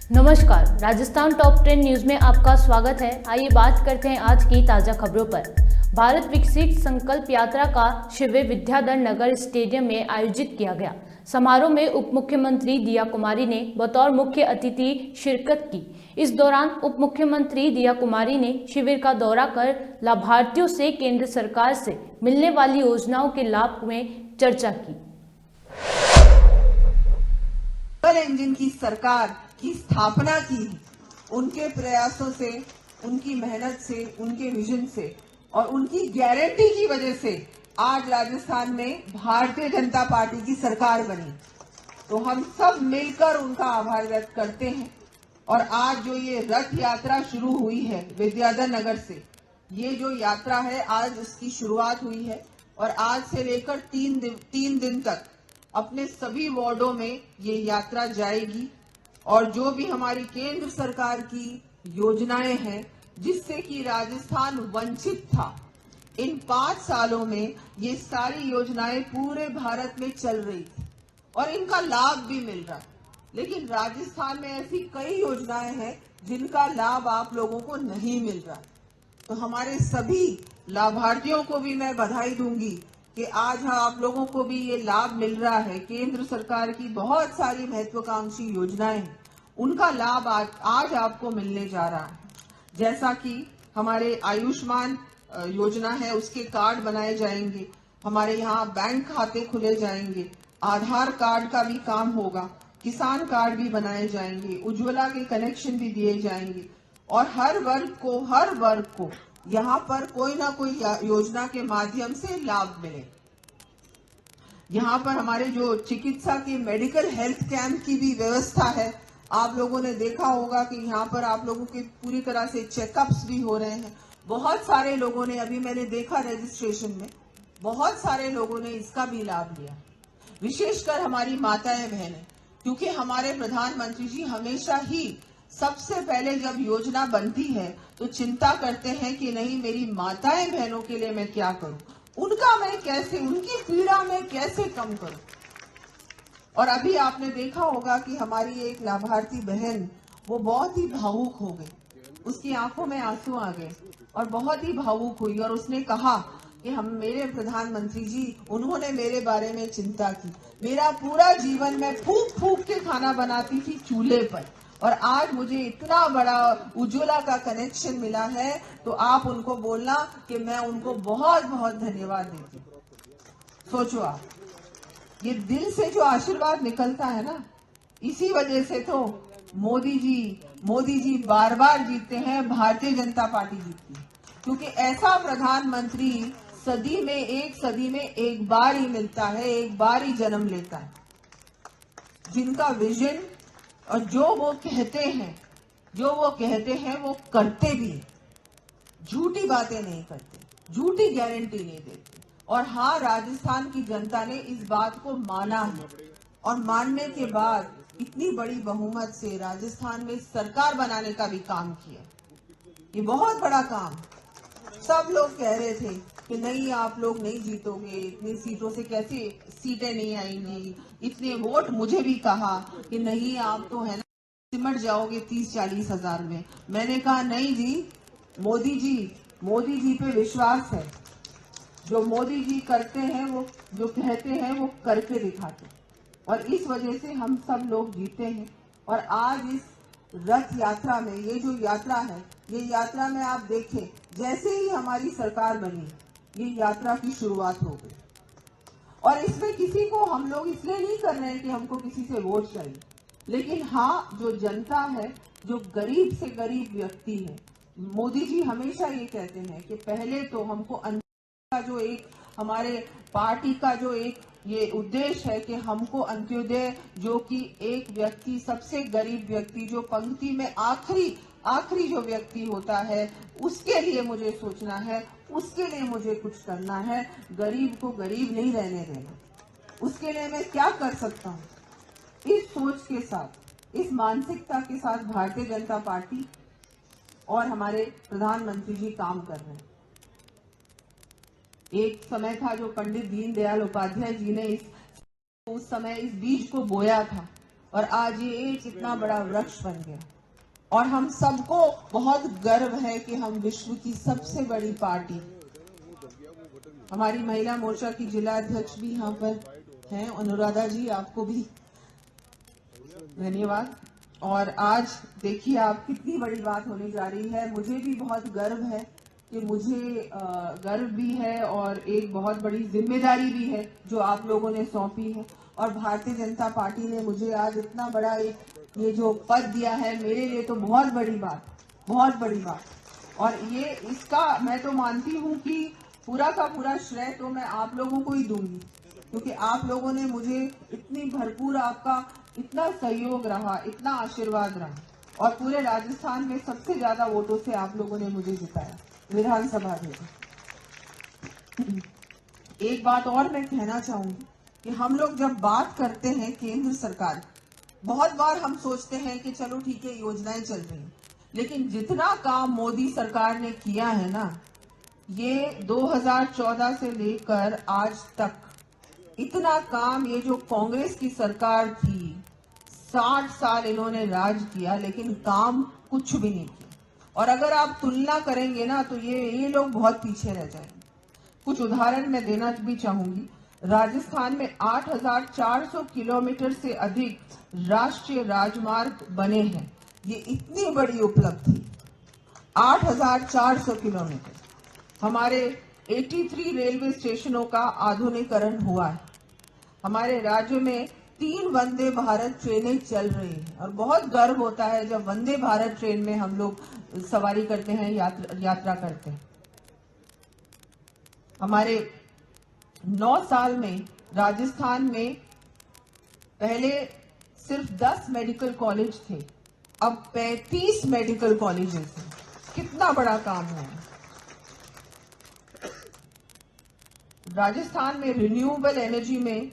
नमस्कार, Rajasthan top 10 news में आपका स्वागत है। आइए बात करते हैं आज की ताजा खबरों पर। भारत विकसित संकल्प यात्रा का शिविर विद्याधर नगर स्टेडियम में आयोजित किया गया। समारोह में उप मुख्यमंत्री दिया कुमारी ने बतौर मुख्य अतिथि शिरकत की। इस दौरान उप मुख्यमंत्री दिया कुमारी ने शिविर का दौरा कर लाभार्थियों से केंद्र सरकार से मिलने वाली योजनाओं के लाभ में चर्चा की। इंजन की सरकार की स्थापना की, उनके प्रयासों से, उनकी मेहनत से, उनके विजन से और उनकी गारंटी की वजह से आज राजस्थान में भारतीय जनता पार्टी की सरकार बनी। तो हम सब मिलकर उनका आभार व्यक्त करते हैं। और आज जो ये रथ यात्रा शुरू हुई है विद्याधर नगर से, ये जो यात्रा है आज उसकी शुरुआत हुई है और आज से लेकर 3 दिन तक अपने सभी वार्डों में ये यात्रा जाएगी। और जो भी हमारी केंद्र सरकार की योजनाएं हैं जिससे कि राजस्थान वंचित था, इन 5 सालों में ये सारी योजनाएं पूरे भारत में चल रही थी और इनका लाभ भी मिल रहा है। लेकिन राजस्थान में ऐसी कई योजनाएं हैं जिनका लाभ आप लोगों को नहीं मिल रहा। तो हमारे सभी लाभार्थियों को भी मैं बधाई दूंगी कि आज आप लोगों को भी ये लाभ मिल रहा है। केंद्र सरकार की बहुत सारी महत्वाकांक्षी योजनाएं हैं, उनका लाभ आज आपको मिलने जा रहा है। जैसा कि हमारे आयुष्मान योजना है, उसके कार्ड बनाए जाएंगे, हमारे यहाँ बैंक खाते खुले जाएंगे, आधार कार्ड का भी काम होगा, किसान कार्ड भी बनाए जाएंगे, उज्ज्वला के कनेक्शन भी दिए जाएंगे और हर वर्ग को यहाँ पर कोई ना कोई योजना के माध्यम से लाभ मिले। यहाँ पर हमारे जो चिकित्सा के मेडिकल हेल्थ कैंप की भी व्यवस्था है। आप लोगों ने देखा होगा कि यहाँ पर आप लोगों के पूरी तरह से चेकअप्स भी हो रहे हैं। बहुत सारे लोगों ने, अभी मैंने देखा रजिस्ट्रेशन में, बहुत सारे लोगों ने इसका भी लाभ लिया, विशेषकर हमारी माताएं बहनें, क्योंकि हमारे प्रधानमंत्री जी हमेशा ही सबसे पहले जब योजना बनती है तो चिंता करते हैं कि नहीं, मेरी माताएं बहनों के लिए मैं क्या करूं, उनका मैं कैसे, उनकी पीड़ा में कैसे कम करूं। और अभी आपने देखा होगा कि हमारी एक लाभार्थी बहन, वो बहुत ही भावुक हो गई, उसकी आंखों में आंसू आ गए और बहुत ही भावुक हुई और उसने कहा कि मेरे प्रधानमंत्री जी, उन्होंने मेरे बारे में चिंता की। मेरा पूरा जीवन मैं फूंक फूंक के खाना बनाती थी चूल्हे पर और आज मुझे इतना बड़ा उज्ज्वला का कनेक्शन मिला है, तो आप उनको बोलना कि मैं उनको बहुत बहुत धन्यवाद देती हूँ। सोचो आप, ये दिल से जो आशीर्वाद निकलता है ना, इसी वजह से तो मोदी जी बार बार जीतते हैं, भारतीय जनता पार्टी जीतती है, क्योंकि ऐसा प्रधानमंत्री सदी में एक बार ही मिलता है, एक बार ही जन्म लेता है, जिनका विजन और जो वो कहते हैं वो करते भी हैं। झूठी बातें नहीं करते, झूठी गारंटी नहीं देते। और हाँ, राजस्थान की जनता ने इस बात को माना है और मानने के बाद इतनी बड़ी बहुमत से राजस्थान में सरकार बनाने का भी काम किया। ये बहुत बड़ा काम। सब लोग कह रहे थे कि नहीं, आप लोग नहीं जीतोगे, इतनी सीटों से कैसे सीटें नहीं आएंगी, इतने वोट। मुझे भी कहा कि नहीं, आप तो है ना सिमट जाओगे 30-40 हजार में। मैंने कहा नहीं जी, मोदी जी पे विश्वास है। जो मोदी जी करते हैं, वो जो कहते हैं वो करके दिखाते, और इस वजह से हम सब लोग जीते हैं। और आज इस रथ यात्रा में, ये जो यात्रा है, ये यात्रा में आप देखें, जैसे ही हमारी सरकार बनी, ये यात्रा की शुरुआत हो गई। और इसमें किसी को हम लोग इसलिए नहीं कर रहे हैं कि हमको किसी से वोट चाहिए, लेकिन हाँ, जो जनता है, जो गरीब से गरीब व्यक्ति है, मोदी जी हमेशा ये कहते हैं कि पहले तो हमको का जो एक हमारे पार्टी का जो एक ये उद्देश्य है कि हमको अंत्योदय, जो कि एक व्यक्ति, सबसे गरीब व्यक्ति, जो पंक्ति में आखिरी जो व्यक्ति होता है, उसके लिए मुझे सोचना है, उसके लिए मुझे कुछ करना है। गरीब को गरीब नहीं रहने देना। उसके लिए मैं क्या कर सकता हूँ, इस सोच के साथ, इस मानसिकता के साथ भारतीय जनता पार्टी और हमारे प्रधानमंत्री जी काम कर रहे हैं। एक समय था जो पंडित दीनदयाल उपाध्याय जी ने उस समय इस बीज को बोया था और आज ये एक इतना बड़ा वृक्ष बन गया। और हम सबको बहुत गर्व है कि हम विश्व की सबसे बड़ी पार्टी, हमारी महिला मोर्चा की जिला अध्यक्ष भी यहाँ पर हैं, अनुराधा जी, आपको भी धन्यवाद। और आज देखिए आप कितनी बड़ी बात होने जा रही है। मुझे भी बहुत गर्व है कि मुझे गर्व भी है और एक बहुत बड़ी जिम्मेदारी भी है जो आप लोगों ने सौंपी है। और भारतीय जनता पार्टी ने मुझे आज इतना बड़ा एक ये जो पद दिया है, मेरे लिए तो बहुत बड़ी बात, बहुत बड़ी बात। और ये इसका मैं तो मानती हूँ कि पूरा का पूरा श्रेय तो मैं आप लोगों को ही दूंगी, क्योंकि आप लोगों ने मुझे इतनी भरपूर, आपका इतना सहयोग रहा, इतना आशीर्वाद रहा, और पूरे राजस्थान में सबसे ज्यादा वोटों से आप लोगों ने मुझे जिताया विधानसभा में। एक बात और मैं कहना चाहूंगी कि हम लोग जब बात करते हैं केंद्र सरकार, बहुत बार हम सोचते हैं कि चलो ठीक है योजनाएं चल रही हैं, लेकिन जितना काम मोदी सरकार ने किया है ना, ये 2014 से लेकर आज तक इतना काम, ये जो कांग्रेस की सरकार थी 60 साल इन्होंने राज किया, लेकिन काम कुछ भी नहीं किया। और अगर आप तुलना करेंगे ना तो ये लोग बहुत पीछे रह जाएंगे। कुछ उदाहरण मैं देना भी चाहूंगी। राजस्थान में 8,400 किलोमीटर से अधिक राष्ट्रीय राजमार्ग बने हैं। ये इतनी बड़ी उपलब्धि, 8,400 किलोमीटर। हमारे 83 रेलवे स्टेशनों का आधुनिकीकरण हुआ है। हमारे राज्य में 3 वंदे भारत ट्रेनें चल रही हैं और बहुत गर्व होता है जब वंदे भारत ट्रेन में हम लोग सवारी करते हैं, यात्रा करते हैं। हमारे 9 साल में राजस्थान में पहले सिर्फ 10 मेडिकल कॉलेज थे, अब 35 मेडिकल कॉलेजेस हैं। कितना बड़ा काम है। राजस्थान में रिन्यूएबल एनर्जी में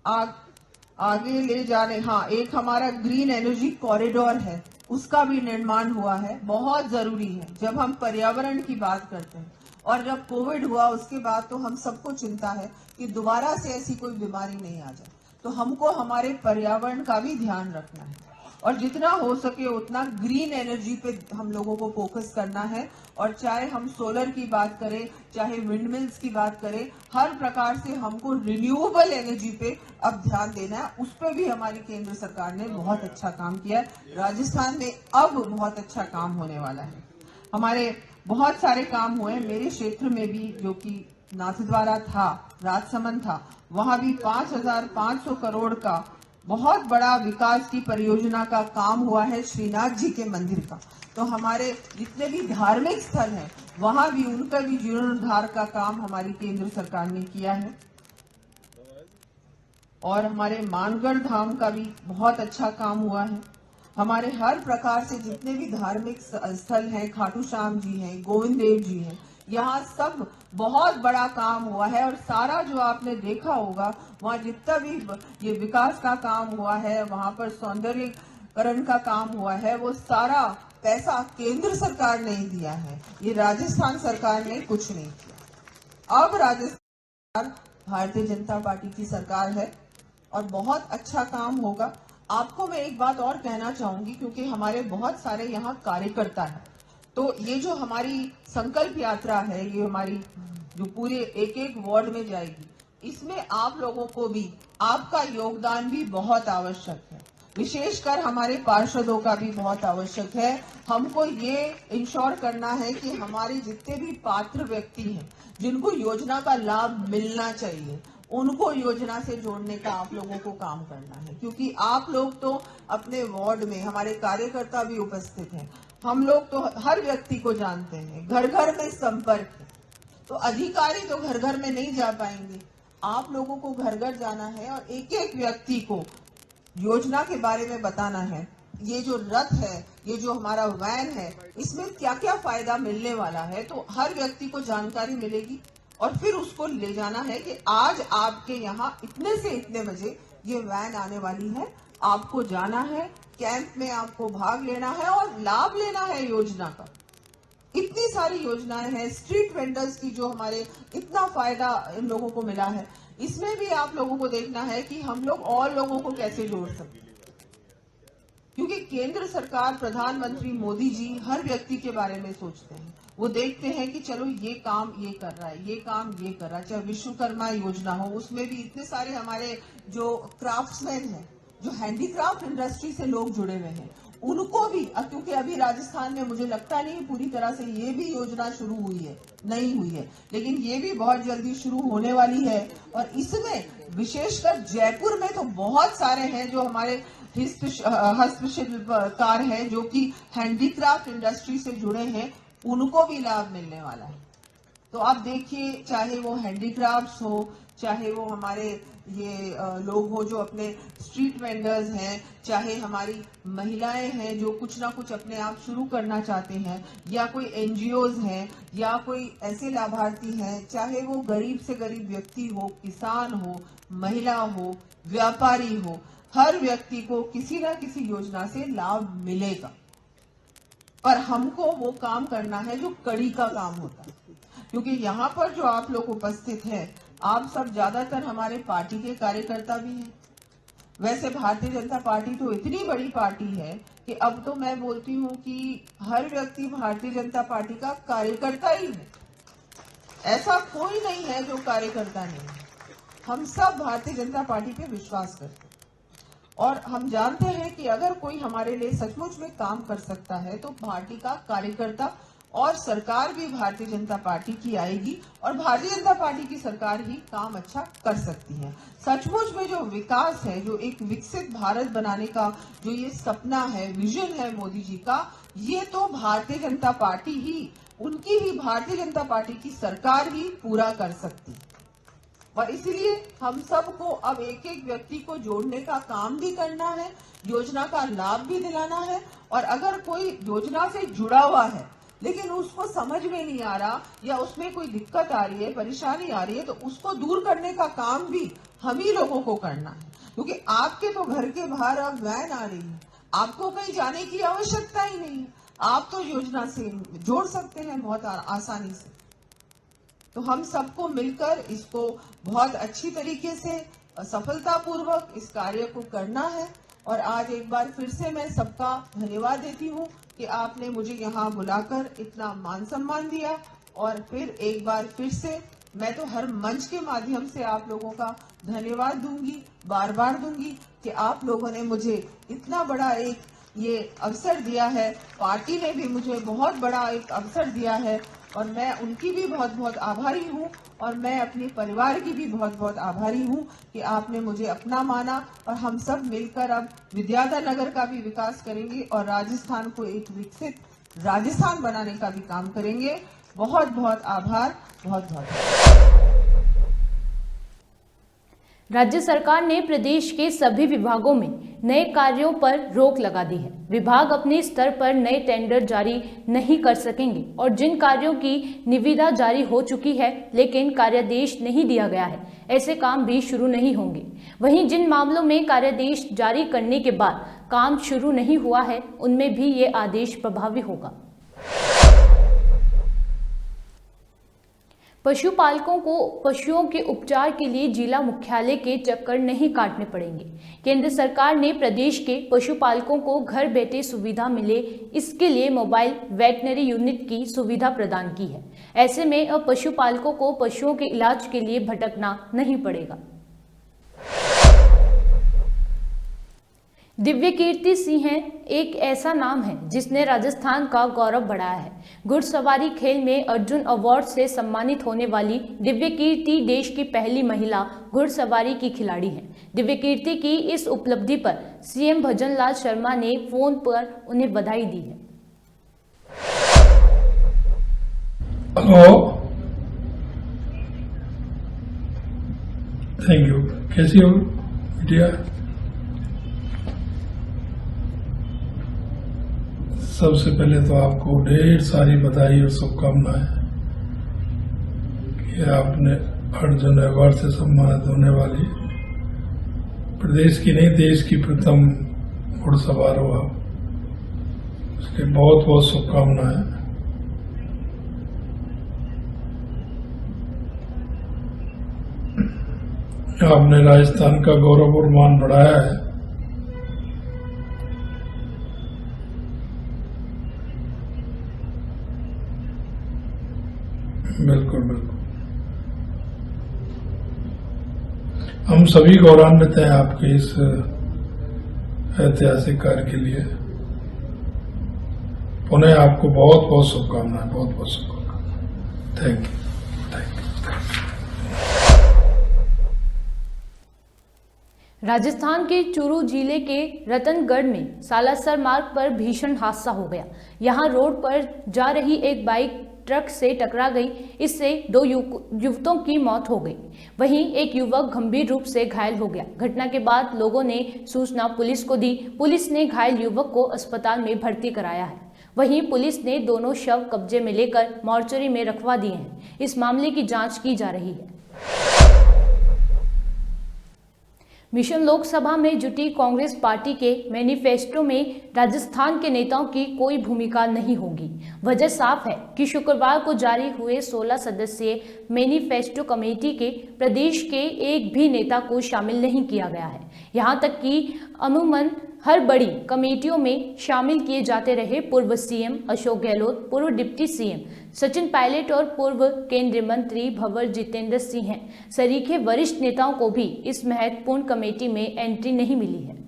आगे ले जाने, एक हमारा ग्रीन एनर्जी कॉरिडोर है, उसका भी निर्माण हुआ है। बहुत जरूरी है जब हम पर्यावरण की बात करते हैं। और जब कोविड हुआ उसके बाद तो हम सबको चिंता है कि दोबारा से ऐसी कोई बीमारी नहीं आ जाए, तो हमको हमारे पर्यावरण का भी ध्यान रखना है और जितना हो सके उतना ग्रीन एनर्जी पे हम लोगों को फोकस करना है। और चाहे हम सोलर की बात करें, चाहे विंडमिल्स की बात करें, हर प्रकार से हमको रिन्यूएबल एनर्जी पे अब ध्यान देना है। उस पर भी हमारी केंद्र सरकार ने बहुत अच्छा काम किया है। राजस्थान में अब बहुत अच्छा काम होने वाला है। हमारे बहुत सारे काम हुए। मेरे क्षेत्र में भी, जो कि नाथद्वारा था, राजसमंद था, वहां भी 5,500 करोड़ का बहुत बड़ा विकास की परियोजना का काम हुआ है, श्रीनाथ जी के मंदिर का। तो हमारे जितने भी धार्मिक स्थल हैं वहां भी उनका भी जीर्णोद्धार का काम हमारी केंद्र सरकार ने किया है। और हमारे मानगढ़ धाम का भी बहुत अच्छा काम हुआ है। हमारे हर प्रकार से जितने भी धार्मिक स्थल हैं, खाटू श्याम जी हैं, गोविंद देव जी हैं, यहाँ सब बहुत बड़ा काम हुआ है। और सारा जो आपने देखा होगा वहाँ जितना भी ये विकास का काम हुआ है, वहाँ पर सौंदर्यीकरण का काम हुआ है, वो सारा पैसा केंद्र सरकार ने ही दिया है, ये राजस्थान सरकार ने कुछ नहीं किया। अब राजस्थान भारतीय जनता पार्टी की सरकार है और बहुत अच्छा काम होगा। आपको मैं एक बात और कहना चाहूंगी, क्योंकि हमारे बहुत सारे यहाँ कार्यकर्ता हैं, तो ये जो हमारी संकल्प यात्रा है, ये हमारी जो पूरे एक एक वार्ड में जाएगी, इसमें आप लोगों को भी, आपका योगदान भी बहुत आवश्यक है। विशेषकर हमारे पार्षदों का भी बहुत आवश्यक है। हमको ये इंश्योर करना है कि हमारे जितने भी पात्र व्यक्ति हैं, जिनको योजना का लाभ मिलना चाहिए, उनको योजना से जोड़ने का आप लोगों को काम करना है। क्योंकि आप लोग तो अपने वार्ड में, हमारे कार्यकर्ता भी उपस्थित हैं, हम लोग तो हर व्यक्ति को जानते हैं, घर घर में संपर्क है, तो अधिकारी तो घर घर में नहीं जा पाएंगे। आप लोगों को घर घर जाना है और एक एक व्यक्ति को योजना के बारे में बताना है। ये जो रथ है, ये जो हमारा वैन है, इसमें क्या क्या फायदा मिलने वाला है, तो हर व्यक्ति को जानकारी मिलेगी। और फिर उसको ले जाना है कि आज आपके यहाँ इतने से इतने बजे ये वैन आने वाली है, आपको जाना है, कैंप में आपको भाग लेना है और लाभ लेना है योजना का। इतनी सारी योजनाएं हैं, स्ट्रीट वेंडर्स की जो हमारे इतना फायदा इन लोगों को मिला है, इसमें भी आप लोगों को देखना है कि हम लोग और लोगों को कैसे जोड़ सकते हैं, क्योंकि केंद्र सरकार, प्रधानमंत्री मोदी जी हर व्यक्ति के बारे में सोचते हैं। वो देखते हैं कि चलो ये काम ये कर रहा है, ये काम ये कर रहा है। चाहे विश्वकर्मा योजना हो, उसमें भी इतने सारे हमारे जो क्राफ्ट्समैन हैं, जो हैंडीक्राफ्ट इंडस्ट्री से लोग जुड़े हुए हैं, उनको भी, क्योंकि अभी राजस्थान में मुझे लगता नहीं पूरी तरह से ये भी योजना शुरू हुई है, नहीं हुई है, लेकिन ये भी बहुत जल्दी शुरू होने वाली है। और इसमें विशेषकर जयपुर में तो बहुत सारे हैं जो हमारे हस्तशिल्पकार हैं, जो कि हैंडीक्राफ्ट इंडस्ट्री से जुड़े हैं, उनको भी लाभ मिलने वाला है। तो आप देखिए, चाहे वो हैंडीक्राफ्ट्स हो, चाहे वो हमारे ये लोग हो जो अपने स्ट्रीट वेंडर्स हैं, चाहे हमारी महिलाएं हैं जो कुछ ना कुछ अपने आप शुरू करना चाहते हैं, या कोई एनजीओज हैं, या कोई ऐसे लाभार्थी हैं, चाहे वो गरीब से गरीब व्यक्ति हो, किसान हो, महिला हो, व्यापारी हो, हर व्यक्ति को किसी न किसी योजना से लाभ मिलेगा। और हमको वो काम करना है जो कड़ी का काम होता है, क्योंकि यहाँ पर जो आप लोग उपस्थित हैं, आप सब ज्यादातर हमारे पार्टी के कार्यकर्ता भी हैं। वैसे भारतीय जनता पार्टी तो इतनी बड़ी पार्टी है कि अब तो मैं बोलती हूँ कि हर व्यक्ति भारतीय जनता पार्टी का कार्यकर्ता ही है। ऐसा कोई नहीं है जो कार्यकर्ता नहीं है। हम सब भारतीय जनता पार्टी पे विश्वास करते हैं और हम जानते हैं कि अगर कोई हमारे लिए सचमुच में काम कर सकता है तो पार्टी का कार्यकर्ता और सरकार भी भारतीय जनता पार्टी की आएगी और भारतीय जनता पार्टी की सरकार ही काम अच्छा कर सकती है। सचमुच में जो विकास है, जो एक विकसित भारत बनाने का जो ये सपना है, विजन है मोदी जी का, ये तो भारतीय जनता पार्टी ही, उनकी ही भारतीय जनता पार्टी की सरकार ही पूरा कर सकती है। और इसलिए हम सबको अब एक एक व्यक्ति को जोड़ने का काम भी करना है, योजना का लाभ भी दिलाना है। और अगर कोई योजना से जुड़ा हुआ है लेकिन उसको समझ में नहीं आ रहा या उसमें कोई दिक्कत आ रही है, परेशानी आ रही है, तो उसको दूर करने का काम भी हम ही लोगों को करना है। क्योंकि आपके तो घर के बाहर अब वैन आ रही है, आपको कहीं जाने की आवश्यकता ही नहीं है, आप तो योजना से जोड़ सकते हैं बहुत आसानी से। तो हम सबको मिलकर इसको बहुत अच्छी तरीके से सफलतापूर्वक इस कार्य को करना है। और आज एक बार फिर से मैं सबका धन्यवाद देती हूँ कि आपने मुझे यहाँ बुलाकर इतना मान सम्मान दिया। और फिर एक बार फिर से मैं तो हर मंच के माध्यम से आप लोगों का धन्यवाद दूंगी, बार बार दूंगी कि आप लोगों ने मुझे इतना बड़ा एक ये अवसर दिया है, पार्टी ने भी मुझे बहुत बड़ा एक अवसर दिया है और मैं उनकी भी बहुत बहुत आभारी हूँ। और मैं अपने परिवार की भी बहुत बहुत आभारी हूँ कि आपने मुझे अपना माना और हम सब मिलकर अब विद्याधर नगर का भी विकास करेंगे और राजस्थान को एक विकसित राजस्थान बनाने का भी काम करेंगे। बहुत बहुत आभार, बहुत बहुत। राज्य सरकार ने प्रदेश के सभी विभागों में नए कार्यों पर रोक लगा दी है। विभाग अपने स्तर पर नए टेंडर जारी नहीं कर सकेंगे और जिन कार्यों की निविदा जारी हो चुकी है लेकिन कार्यादेश नहीं दिया गया है, ऐसे काम भी शुरू नहीं होंगे। वहीं जिन मामलों में कार्यादेश जारी करने के बाद काम शुरू नहीं हुआ है, उनमें भी ये आदेश प्रभावी होगा। पशुपालकों को पशुओं के उपचार के लिए जिला मुख्यालय के चक्कर नहीं काटने पड़ेंगे। केंद्र सरकार ने प्रदेश के पशुपालकों को घर बैठे सुविधा मिले, इसके लिए मोबाइल वेटनरी यूनिट की सुविधा प्रदान की है। ऐसे में अब पशुपालकों को पशुओं के इलाज के लिए भटकना नहीं पड़ेगा। दिव्यकीर्ति सिंह एक ऐसा नाम है जिसने राजस्थान का गौरव बढ़ाया है। घुड़सवारी खेल में अर्जुन अवार्ड से सम्मानित होने वाली दिव्यकीर्ति देश की पहली महिला घुड़सवारी की खिलाड़ी हैं। दिव्यकीर्ति की इस उपलब्धि पर सीएम भजनलाल शर्मा ने फोन पर उन्हें बधाई दी है। Hello, thank you. कैसी हो बिटिया? सबसे पहले तो आपको ढेर सारी बधाई और शुभकामनाएं कि आपने अर्जुन अवार्ड से सम्मानित होने वाली प्रदेश की नहीं देश की प्रथम घुड़सवार हो आप, उसके बहुत बहुत शुभकामनाएं। आपने राजस्थान का गौरव और मान बढ़ाया है। बिल्कुल बिल्कुल, हम सभी गौरवान्वित हैं आपके इस ऐतिहासिक कार्य के लिए। पुनः आपको बहुत बहुत शुभकामनाएं, बहुत बहुत शुभकामनाएं। Thank you. राजस्थान के चूरू जिले के रतनगढ़ में सालासर मार्ग पर भीषण हादसा हो गया। यहां रोड पर जा रही एक बाइक ट्रक से टकरा गई। इससे 2 युवकों की मौत हो गई, वहीं एक युवक गंभीर रूप से घायल हो गया। घटना के बाद लोगों ने सूचना पुलिस को दी। पुलिस ने घायल युवक को अस्पताल में भर्ती कराया है। वहीं पुलिस ने दोनों शव कब्जे में लेकर मॉर्चरी में रखवा दिए हैं। इस मामले की जांच की जा रही है। मिशन लोकसभा में जुटी कांग्रेस पार्टी के मैनिफेस्टो में राजस्थान के नेताओं की कोई भूमिका नहीं होगी। वजह साफ है कि शुक्रवार को जारी हुए 16 सदस्यीय मैनिफेस्टो कमेटी के प्रदेश के एक भी नेता को शामिल नहीं किया गया है। यहां तक कि अमूमन हर बड़ी कमेटियों में शामिल किए जाते रहे पूर्व सीएम अशोक गहलोत, पूर्व डिप्टी सीएम सचिन पायलट और पूर्व केंद्रीय मंत्री भंवर जितेंद्र सिंह हैं। सरीखे वरिष्ठ नेताओं को भी इस महत्वपूर्ण कमेटी में एंट्री नहीं मिली है।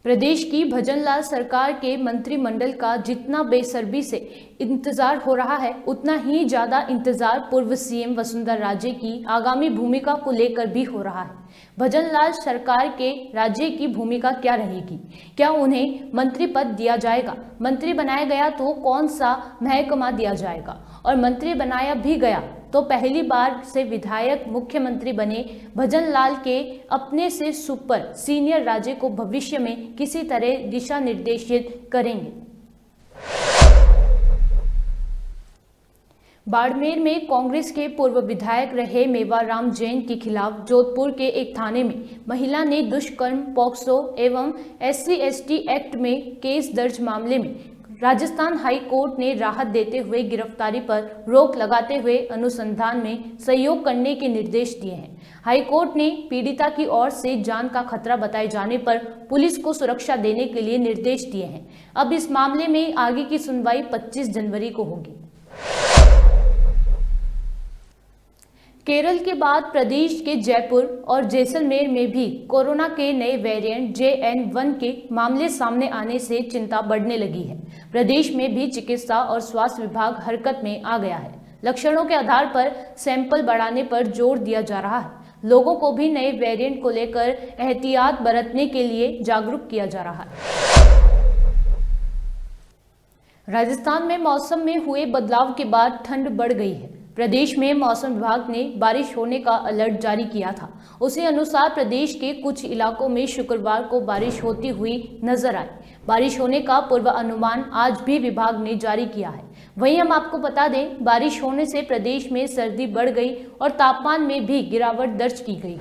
प्रदेश की भजनलाल सरकार के मंत्रिमंडल का जितना बेसब्री से इंतजार हो रहा है, उतना ही ज्यादा इंतजार पूर्व सीएम वसुंधरा राजे की आगामी भूमिका को लेकर भी हो रहा है। भजनलाल सरकार के राज्य की भूमिका क्या रहेगी? क्या उन्हें मंत्री पद दिया जाएगा? मंत्री बनाया गया तो कौन सा महकमा दिया जाएगा? और मंत्री बनाया भी गया तो पहली बार से विधायक मुख्यमंत्री बने भजनलाल के अपने से सुपर सीनियर राज्य को भविष्य में किसी तरह दिशा निर्देशित करेंगे। बाड़मेर में कांग्रेस के पूर्व विधायक रहे मेवाराम जैन के खिलाफ जोधपुर के एक थाने में महिला ने दुष्कर्म, पॉक्सो एवं SC/ST एक्ट में केस दर्ज मामले में राजस्थान हाई कोर्ट ने राहत देते हुए गिरफ्तारी पर रोक लगाते हुए अनुसंधान में सहयोग करने के निर्देश दिए हैं। हाई कोर्ट ने पीड़िता की ओर से जान का खतरा बताए जाने पर पुलिस को सुरक्षा देने के लिए निर्देश दिए हैं। अब इस मामले में आगे की सुनवाई 25 जनवरी को होगी। केरल के बाद प्रदेश के जयपुर और जैसलमेर में भी कोरोना के नए वेरिएंट JN1 के मामले सामने आने से चिंता बढ़ने लगी है। प्रदेश में भी चिकित्सा और स्वास्थ्य विभाग हरकत में आ गया है। लक्षणों के आधार पर सैंपल बढ़ाने पर जोर दिया जा रहा है। लोगों को भी नए वेरिएंट को लेकर एहतियात बरतने के लिए जागरूक किया जा रहा है। राजस्थान में मौसम में हुए बदलाव के बाद ठंड बढ़ गई है। प्रदेश में मौसम विभाग ने बारिश होने का अलर्ट जारी किया था। उसी अनुसार प्रदेश के कुछ इलाकों में शुक्रवार को बारिश होती हुई नजर आई। बारिश होने का पूर्व अनुमान आज भी विभाग ने जारी किया है। वहीं हम आपको बता दें, बारिश होने से प्रदेश में सर्दी बढ़ गई और तापमान में भी गिरावट दर्ज की गई।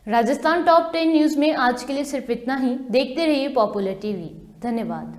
राजस्थान टॉप 10 न्यूज में आज के लिए सिर्फ इतना ही। देखते रहिए पॉपुलर टीवी। धन्यवाद।